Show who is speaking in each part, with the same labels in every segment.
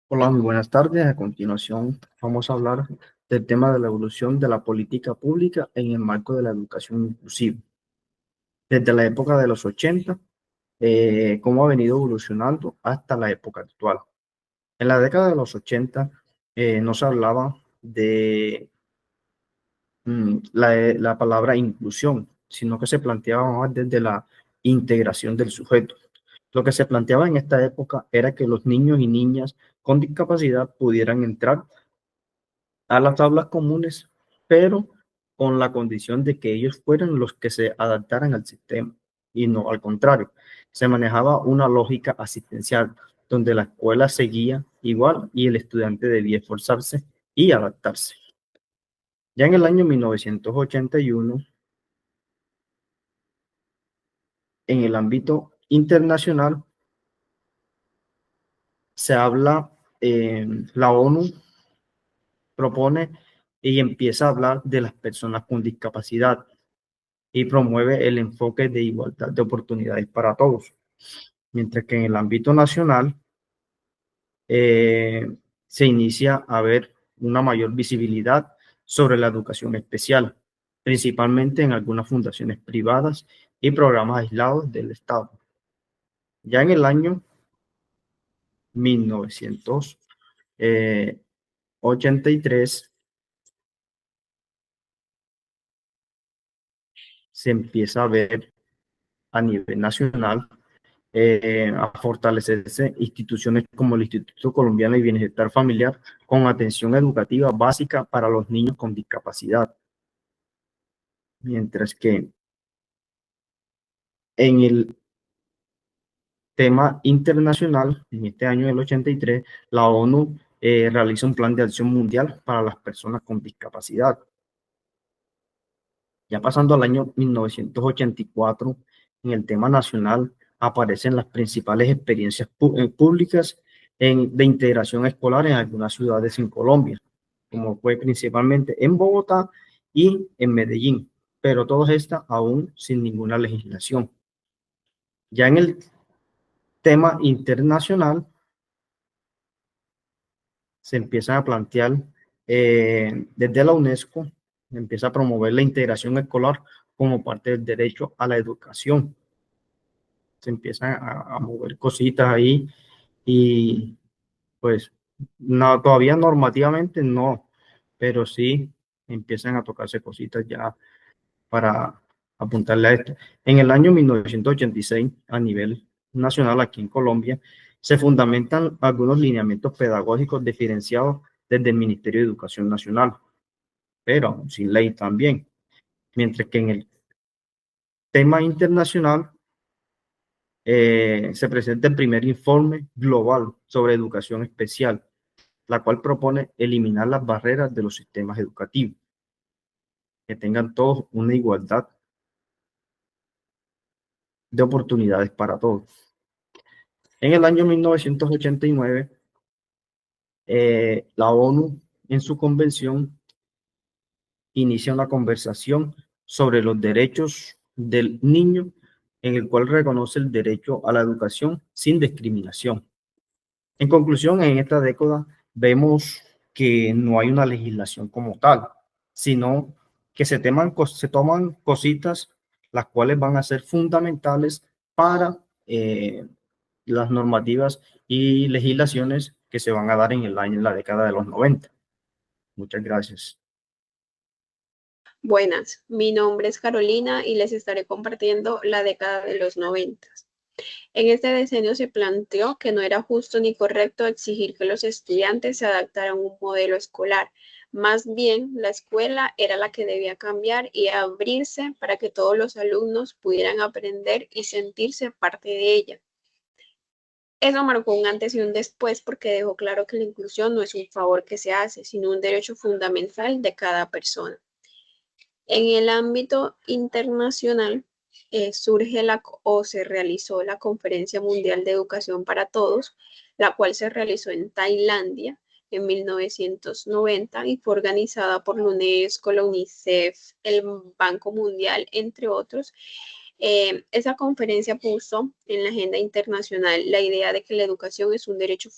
Speaker 1: Hola, muy buenas tardes. A continuación, vamos a hablar del tema de la evolución de la política pública en el marco de la educación inclusiva. Desde la época de los 80, cómo ha venido evolucionando hasta la época actual. En la década de los 80, no se hablaba de la palabra inclusión, sino que se planteaba más desde la integración del sujeto. Lo que se planteaba en esta época era que los niños y niñas con discapacidad pudieran entrar a las aulas comunes, pero con la condición de que ellos fueran los que se adaptaran al sistema y no al contrario. Se manejaba una lógica asistencial donde la escuela seguía igual y el estudiante debía esforzarse y adaptarse. Ya en el año 1981, en el ámbito internacional, se habla, la ONU propone y empieza a hablar de las personas con discapacidad y promueve el enfoque de igualdad de oportunidades para todos. Mientras que en el ámbito nacional eh, se inicia a ver una mayor visibilidad sobre la educación especial, principalmente en algunas fundaciones privadas y programas aislados del Estado. Ya en el año 1983 se empieza a ver a nivel nacional a fortalecerse instituciones como el Instituto Colombiano de Bienestar Familiar con atención educativa básica para los niños con discapacidad. Mientras que en el tema internacional, en este año del 83, la ONU realiza un plan de acción mundial para las personas con discapacidad. Ya pasando al año 1984, en el tema nacional aparecen las principales experiencias públicas de integración escolar en algunas ciudades en Colombia, como fue principalmente en Bogotá y en Medellín, pero todas estas aún sin ninguna legislación. Ya en el tema internacional se empiezan a plantear desde la UNESCO, empieza a promover la integración escolar como parte del derecho a la educación. Se empiezan a mover cositas ahí y pues no, todavía normativamente no, pero sí empiezan a tocarse cositas ya para apuntarle a esto. En el año 1986, a nivel nacional aquí en Colombia, se fundamentan algunos lineamientos pedagógicos diferenciados desde el Ministerio de Educación Nacional, pero sin ley también. Mientras que en el tema internacional se presenta el primer informe global sobre educación especial, la cual propone eliminar las barreras de los sistemas educativos, que tengan todos una igualdad de oportunidades para todos. En el año 1989, la ONU en su convención inicia una conversación sobre los derechos del niño, en el cual reconoce el derecho a la educación sin discriminación. En conclusión, en esta década vemos que no hay una legislación como tal, sino que se toman cositas las cuales van a ser fundamentales para las normativas y legislaciones que se van a dar en la década de los 90. Muchas gracias.
Speaker 2: Buenas, mi nombre es Carolina y les estaré compartiendo la década de los 90. En este decenio se planteó que no era justo ni correcto exigir que los estudiantes se adaptaran a un modelo escolar. Más bien, la escuela era la que debía cambiar y abrirse para que todos los alumnos pudieran aprender y sentirse parte de ella. Eso marcó un antes y un después porque dejó claro que la inclusión no es un favor que se hace, sino un derecho fundamental de cada persona. En el ámbito internacional, surge o se realizó la Conferencia Mundial de Educación para Todos, la cual se realizó en Tailandia en 1990 y fue organizada por la UNESCO, la UNICEF, el Banco Mundial, entre otros. Esa conferencia puso en la agenda internacional la idea de que la educación es un derecho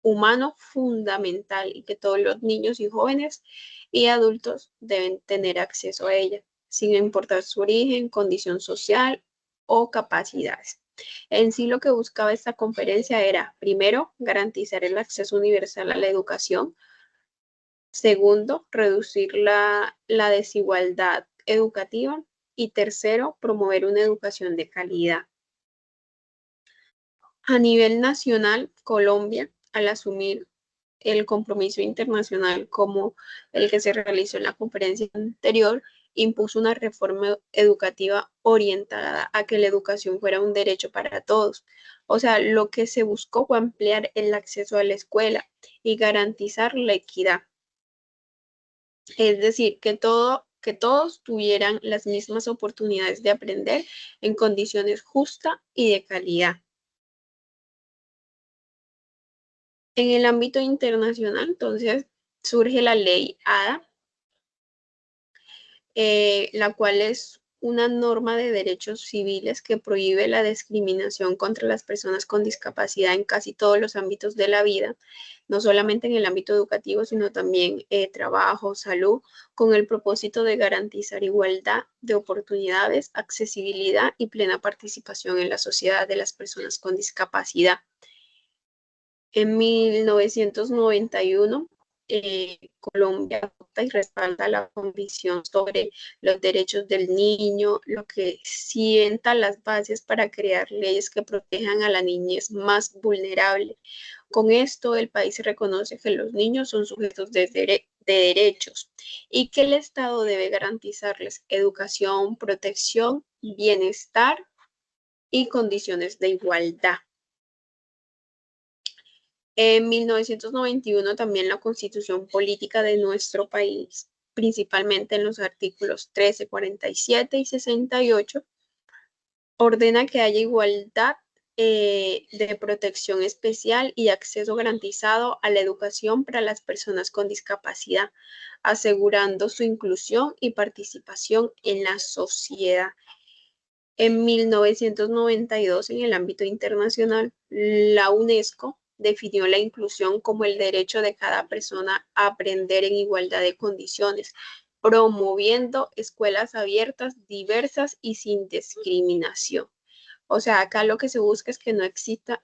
Speaker 2: humano fundamental y que todos los niños y jóvenes y adultos deben tener acceso a ella, sin importar su origen, condición social o capacidades. En sí, lo que buscaba esta conferencia era, primero, garantizar el acceso universal a la educación. Segundo, reducir la desigualdad educativa. Y tercero, promover una educación de calidad. A nivel nacional, Colombia, al asumir el compromiso internacional como el que se realizó en la conferencia anterior, impuso una reforma educativa orientada a que la educación fuera un derecho para todos. O sea, lo que se buscó fue ampliar el acceso a la escuela y garantizar la equidad. Es decir, que todos tuvieran las mismas oportunidades de aprender en condiciones justas y de calidad. En el ámbito internacional, entonces, surge la ley ADA, la cual es una norma de derechos civiles que prohíbe la discriminación contra las personas con discapacidad en casi todos los ámbitos de la vida, no solamente en el ámbito educativo, sino también trabajo, salud, con el propósito de garantizar igualdad de oportunidades, accesibilidad y plena participación en la sociedad de las personas con discapacidad. En 1991, Colombia adopta y respalda la Convención sobre los Derechos del Niño, lo que sienta las bases para crear leyes que protejan a la niñez más vulnerable. Con esto, el país reconoce que los niños son sujetos de derechos y que el Estado debe garantizarles educación, protección, bienestar y condiciones de igualdad. En 1991 también la Constitución Política de nuestro país, principalmente en los artículos 13, 47 y 68, ordena que haya igualdad de protección especial y acceso garantizado a la educación para las personas con discapacidad, asegurando su inclusión y participación en la sociedad. En 1992, en el ámbito internacional, la UNESCO definió la inclusión como el derecho de cada persona a aprender en igualdad de condiciones, promoviendo escuelas abiertas, diversas y sin discriminación. O sea, acá lo que se busca es que no exista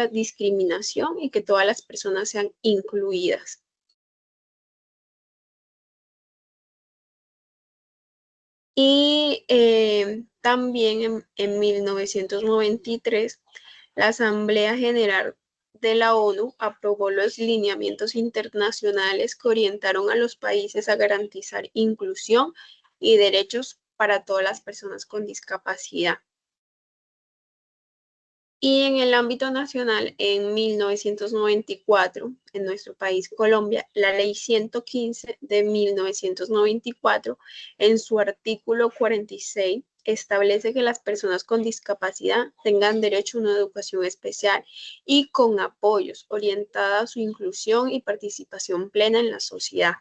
Speaker 2: discriminación y que todas las personas sean incluidas. Y también en 1993, la Asamblea General de la ONU aprobó los lineamientos internacionales que orientaron a los países a garantizar inclusión y derechos para todas las personas con discapacidad. Y en el ámbito nacional, en 1994, en nuestro país, Colombia, la Ley 115 de 1994, en su artículo 46, establece que las personas con discapacidad tengan derecho a una educación especial y con apoyos orientada a su inclusión y participación plena en la sociedad.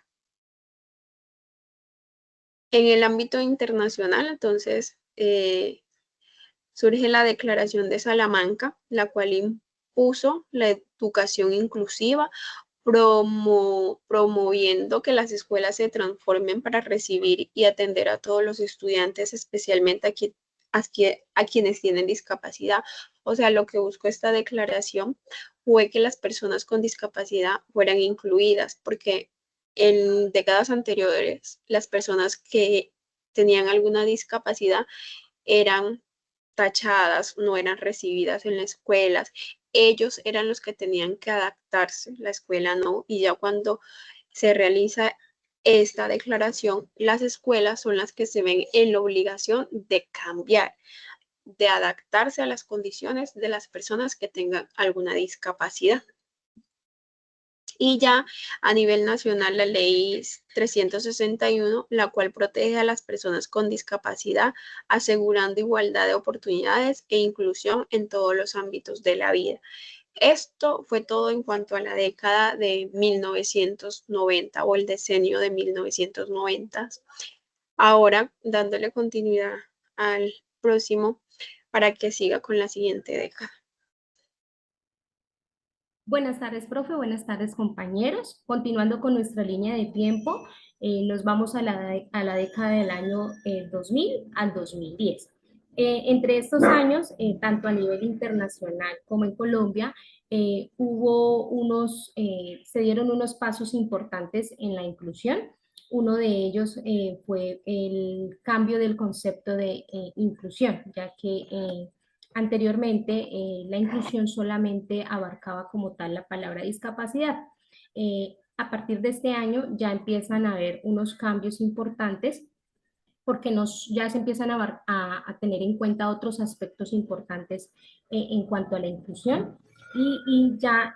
Speaker 2: En el ámbito internacional, entonces, surge la Declaración de Salamanca, la cual impuso la educación inclusiva, promoviendo que las escuelas se transformen para recibir y atender a todos los estudiantes, especialmente a quienes tienen discapacidad. O sea, lo que buscó esta declaración fue que las personas con discapacidad fueran incluidas, porque en décadas anteriores las personas que tenían alguna discapacidad eran tachadas, no eran recibidas en las escuelas. Ellos eran los que tenían que adaptarse, la escuela no, y ya cuando se realiza esta declaración, las escuelas son las que se ven en la obligación de cambiar, de adaptarse a las condiciones de las personas que tengan alguna discapacidad. Y ya a nivel nacional la ley 361, la cual protege a las personas con discapacidad, asegurando igualdad de oportunidades e inclusión en todos los ámbitos de la vida. Esto fue todo en cuanto a la década de 1990 o el decenio de 1990. Ahora, dándole continuidad al próximo para que siga con la siguiente década.
Speaker 3: Buenas tardes, profe. Buenas tardes, compañeros. Continuando con nuestra línea de tiempo, nos vamos a a la década del año 2000 al 2010. Entre estos años, tanto a nivel internacional como en Colombia, se dieron unos pasos importantes en la inclusión. Uno de ellos fue el cambio del concepto de inclusión, ya que anteriormente, la inclusión solamente abarcaba como tal la palabra discapacidad. A partir de este año ya empiezan a haber unos cambios importantes porque ya se empiezan a tener en cuenta otros aspectos importantes en cuanto a la inclusión y ya,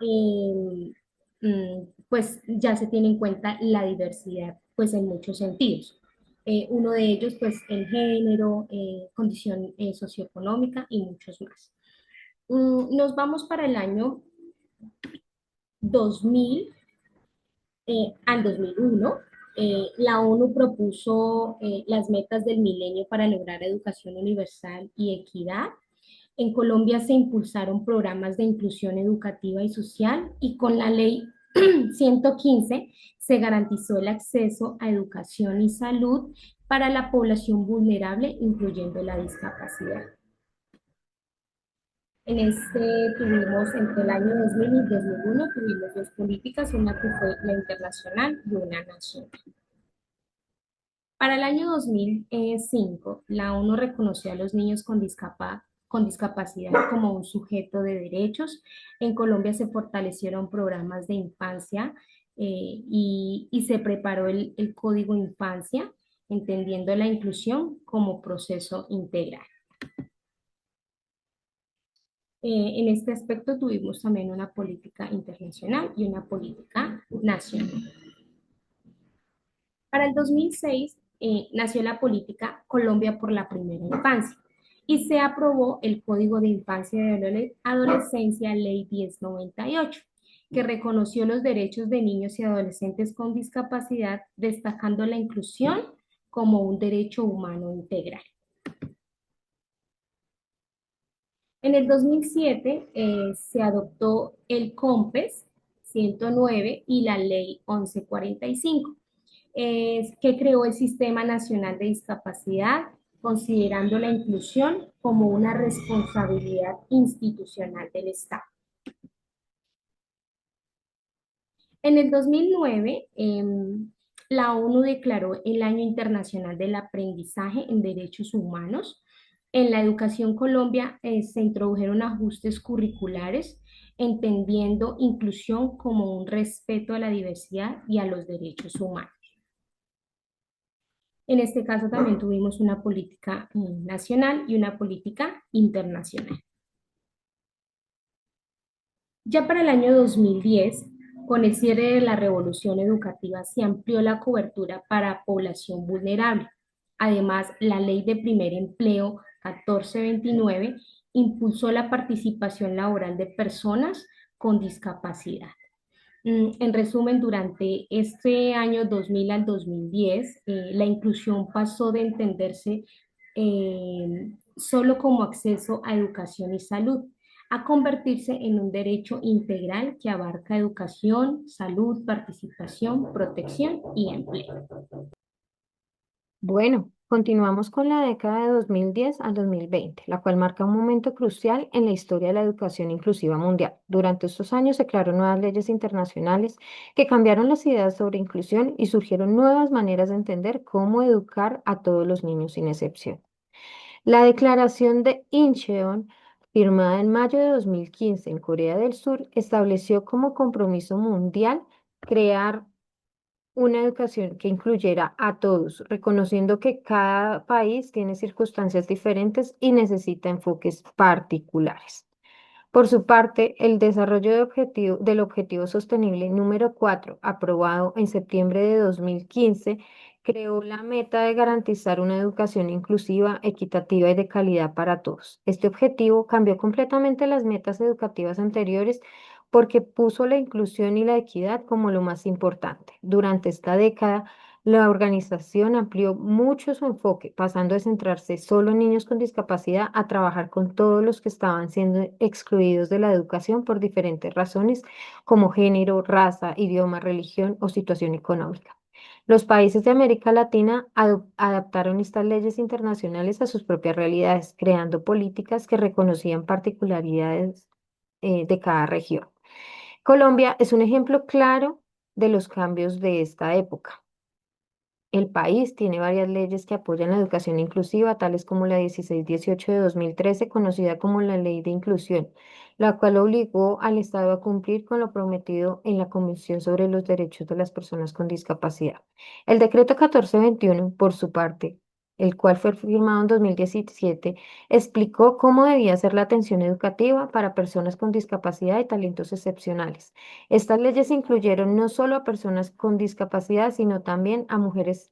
Speaker 3: pues ya se tiene en cuenta la diversidad pues en muchos sentidos. Uno de ellos, pues, el género, condición socioeconómica y muchos más. Nos vamos para el año 2000 al 2001. La ONU propuso las metas del milenio para lograr educación universal y equidad. En Colombia se impulsaron programas de inclusión educativa y social y con la ley 115 se garantizó el acceso a educación y salud para la población vulnerable, incluyendo la discapacidad. En este tuvimos entre el año 2000 y 2001 tuvimos dos políticas, una que fue la internacional y una nacional. Para el año 2005, la ONU reconoció a los niños con discapacidad como un sujeto de derechos. En Colombia se fortalecieron programas de infancia y se preparó el Código Infancia, entendiendo la inclusión como proceso integral. En este aspecto tuvimos también una política internacional y una política nacional. Para el 2006 nació la política Colombia por la Primera Infancia y se aprobó el Código de Infancia y Adolescencia, Ley 1098, que reconoció los derechos de niños y adolescentes con discapacidad, destacando la inclusión como un derecho humano integral. En el 2007 se adoptó el COMPES 109 y la Ley 1145, que creó el Sistema Nacional de Discapacidad, considerando la inclusión como una responsabilidad institucional del Estado. En el 2009, la ONU declaró el Año Internacional del Aprendizaje en Derechos Humanos. En la educación Colombia se introdujeron ajustes curriculares, entendiendo inclusión como un respeto a la diversidad y a los derechos humanos. En este caso también tuvimos una política nacional y una política internacional. Ya para el año 2010, con el cierre de la revolución educativa, se amplió la cobertura para población vulnerable. Además, la Ley de Primer Empleo 1429 impulsó la participación laboral de personas con discapacidad. En resumen, durante este año 2000 al 2010, la inclusión pasó de entenderse solo como acceso a educación y salud, a convertirse en un derecho integral que abarca educación, salud, participación, protección y empleo.
Speaker 4: Bueno, continuamos con la década de 2010 al 2020, la cual marca un momento crucial en la historia de la educación inclusiva mundial. Durante estos años se crearon nuevas leyes internacionales que cambiaron las ideas sobre inclusión y surgieron nuevas maneras de entender cómo educar a todos los niños sin excepción. La declaración de Incheon, firmada en mayo de 2015 en Corea del Sur, estableció como compromiso mundial crear una educación que incluyera a todos, reconociendo que cada país tiene circunstancias diferentes y necesita enfoques particulares. Por su parte, el desarrollo del Objetivo Sostenible número 4, aprobado en septiembre de 2015, creó la meta de garantizar una educación inclusiva, equitativa y de calidad para todos. Este objetivo cambió completamente las metas educativas anteriores porque puso la inclusión y la equidad como lo más importante. Durante esta década, La organización amplió mucho su enfoque, pasando de centrarse solo en niños con discapacidad a trabajar con todos los que estaban siendo excluidos de la educación por diferentes razones, como género, raza, idioma, religión o situación económica. Los países de América Latina adaptaron estas leyes internacionales a sus propias realidades, creando políticas que reconocían particularidades de cada región. Colombia es un ejemplo claro de los cambios de esta época. El país tiene varias leyes que apoyan la educación inclusiva, tales como la 1618 de 2013, conocida como la Ley de Inclusión, la cual obligó al Estado a cumplir con lo prometido en la Convención sobre los Derechos de las Personas con Discapacidad. El decreto 1421, por su parte, el cual fue firmado en 2017, explicó cómo debía ser la atención educativa para personas con discapacidad y talentos excepcionales. Estas leyes incluyeron no solo a personas con discapacidad, sino también a mujeres,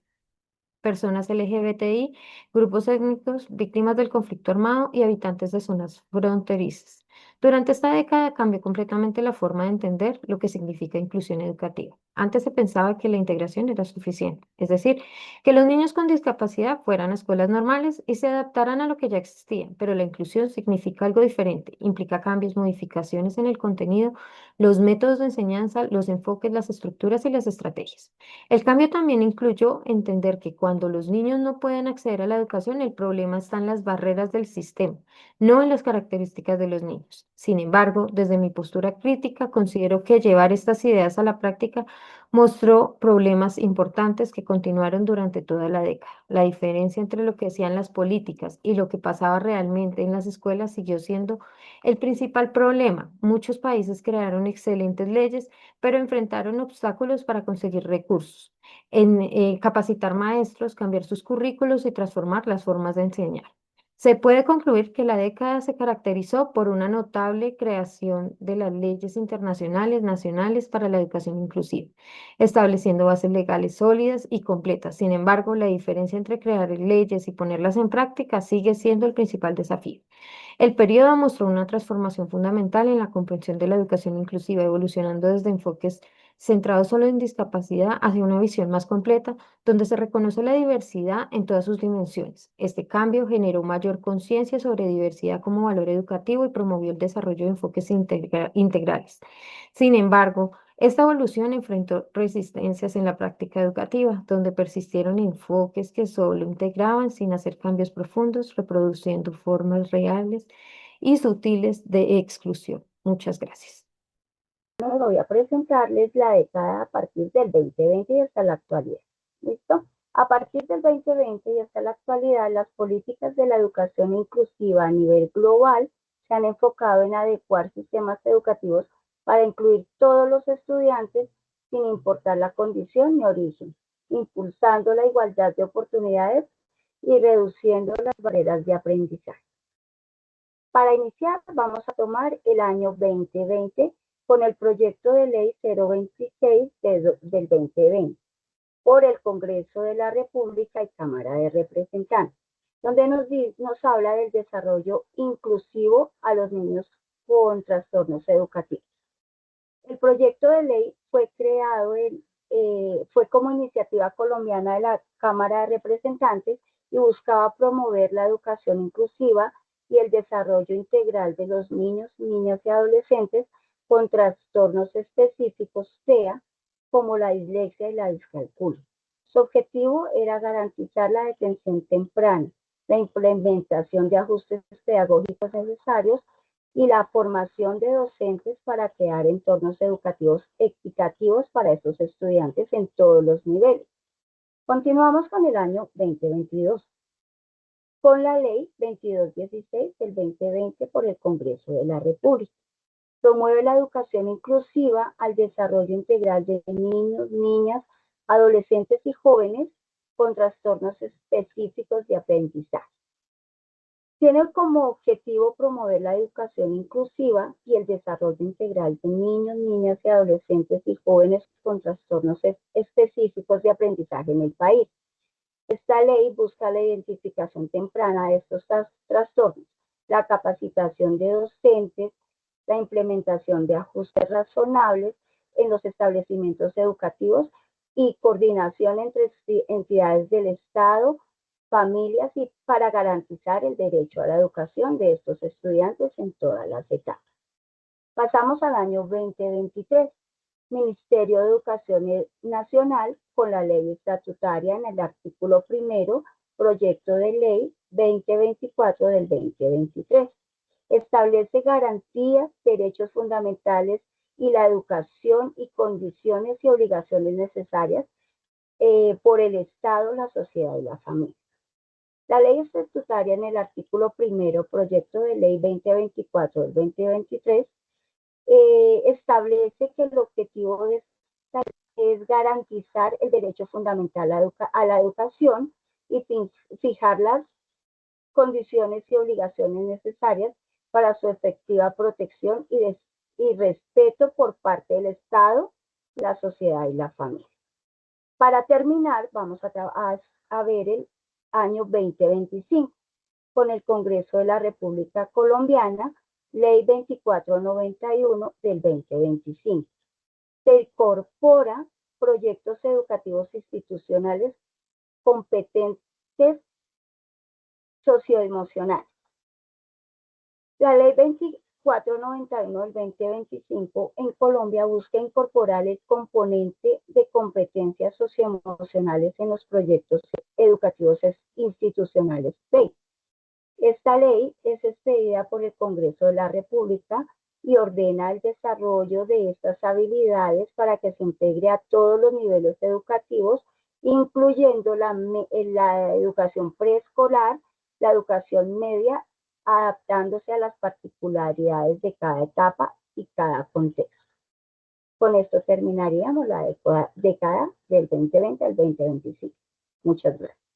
Speaker 4: personas LGBTI, grupos étnicos, víctimas del conflicto armado y habitantes de zonas fronterizas. Durante esta década cambió completamente la forma de entender lo que significa inclusión educativa. Antes se pensaba que la integración era suficiente, es decir, que los niños con discapacidad fueran a escuelas normales y se adaptaran a lo que ya existía, pero la inclusión significa algo diferente, implica cambios, modificaciones en el contenido, los métodos de enseñanza, los enfoques, las estructuras y las estrategias. El cambio también incluyó entender que cuando los niños no pueden acceder a la educación, el problema está en las barreras del sistema, no en las características de los niños. Sin embargo, desde mi postura crítica, considero que llevar estas ideas a la práctica mostró problemas importantes que continuaron durante toda la década. La diferencia entre lo que hacían las políticas y lo que pasaba realmente en las escuelas siguió siendo el principal problema. Muchos países crearon excelentes leyes, pero enfrentaron obstáculos para conseguir recursos, en capacitar maestros, cambiar sus currículos y transformar las formas de enseñar. Se puede concluir que la década se caracterizó por una notable creación de las leyes internacionales, nacionales para la educación inclusiva, estableciendo bases legales sólidas y completas. Sin embargo, la diferencia entre crear leyes y ponerlas en práctica sigue siendo el principal desafío. El periodo mostró una transformación fundamental en la comprensión de la educación inclusiva, evolucionando desde enfoques centrados solo en discapacidad hacia una visión más completa, donde se reconoce la diversidad en todas sus dimensiones. Este cambio generó mayor conciencia sobre diversidad como valor educativo y promovió el desarrollo de enfoques integrales. Sin embargo, esta evolución enfrentó resistencias en la práctica educativa, donde persistieron enfoques que solo integraban sin hacer cambios profundos, reproduciendo formas reales y sutiles de exclusión. Muchas gracias.
Speaker 5: Voy a presentarles la década a partir del 2020 y hasta la actualidad. ¿Listo? A partir del 2020 y hasta la actualidad, las políticas de la educación inclusiva a nivel global se han enfocado en adecuar sistemas educativos para incluir todos los estudiantes sin importar la condición ni origen, impulsando la igualdad de oportunidades y reduciendo las barreras de aprendizaje. Para iniciar, vamos a tomar el año 2020 con el proyecto de ley 026 del 2020 por el Congreso de la República y Cámara de Representantes, donde nos habla del desarrollo inclusivo a los niños con trastornos educativos. El proyecto de ley fue creado, fue como iniciativa colombiana de la Cámara de Representantes y buscaba promover la educación inclusiva y el desarrollo integral de los niños, niñas y adolescentes con trastornos específicos TEA, como la dislexia y la discalculia. Su objetivo era garantizar la detención temprana, la implementación de ajustes pedagógicos necesarios y la formación de docentes para crear entornos educativos equitativos para estos estudiantes en todos los niveles. Continuamos con el año 2022, con la ley 2216 del 2020 por el Congreso de la República. Promueve la educación inclusiva al desarrollo integral de niños, niñas, adolescentes y jóvenes con trastornos específicos de aprendizaje. Tiene como objetivo promover la educación inclusiva y el desarrollo integral de niños, niñas y adolescentes y jóvenes con trastornos específicos de aprendizaje en el país. Esta ley busca la identificación temprana de estos trastornos, la capacitación de docentes, la implementación de ajustes razonables en los establecimientos educativos y coordinación entre entidades del Estado, familias y para garantizar el derecho a la educación de estos estudiantes en todas las etapas. Pasamos al año 2023. Ministerio de Educación Nacional, con la ley estatutaria en el artículo 1, proyecto de ley 2024 del 2023. Establece garantías, derechos fundamentales y la educación y condiciones y obligaciones necesarias por el Estado, la sociedad y la familia. La ley estatutaria en el artículo 1, proyecto de ley 2024 del 2023, establece que el objetivo de esta ley es garantizar el derecho fundamental a la educación y fijar las condiciones y obligaciones necesarias para su efectiva protección y respeto por parte del Estado, la sociedad y la familia. Para terminar, vamos a ver el año 2025 con el Congreso de la República Colombiana, Ley 2491 del 2025. Se incorpora proyectos educativos institucionales competentes socioemocionales. La Ley 2491 del 2025 en Colombia busca incorporar el componente de competencias socioemocionales en los proyectos educativos institucionales. Esta ley es expedida por el Congreso de la República y ordena el desarrollo de estas habilidades para que se integre a todos los niveles educativos, incluyendo la educación preescolar, la educación media, adaptándose a las particularidades de cada etapa y cada contexto. Con esto terminaríamos la década del 2020 al 2025. Muchas gracias.